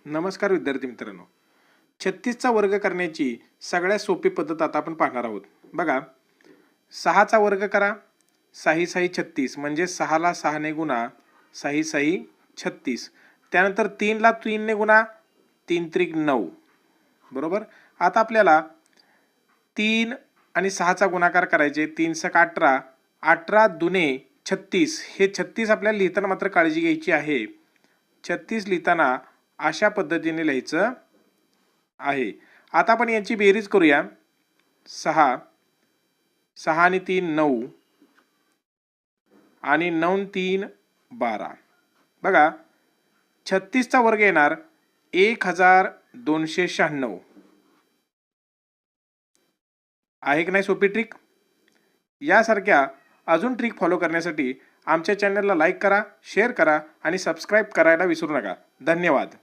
नमस्कार विद्यार्थी मित्रांनो, 36चा वर्ग करण्याची सगळ्यात सोपी पद्धत आता आपण पाहणार आहोत. बघा, 6चा वर्ग करा, 6 6 36 म्हणजे 6ला 6ने गुणा, 6 6 36. त्यानंतर 3ला 3ने गुणा, 3 त्रिक 9. बरोबर. आता आपल्याला 3 आणि 6चा गुणाकार करायचे. 3 6 18, 18 दुने 36. हे 36 आपल्याला लिहिताना मात्र काळजी घ्यायची आहे. 36 लिहिताना अशा पद्धतीने लिहायचं आहे. आता आपण याची बेरीज करूया. 6 6 आणि 3 9 आणि 9 3 12. बघा, 36चा वर्ग येणार 1296. आहे की नाही सोपी ट्रिक? यासारख्या अजून ट्रिक फॉलो करण्यासाठी आमच्या चॅनलला लाईक करा, शेअर करा आणि सबस्क्राईब करायला विसरू नका. धन्यवाद.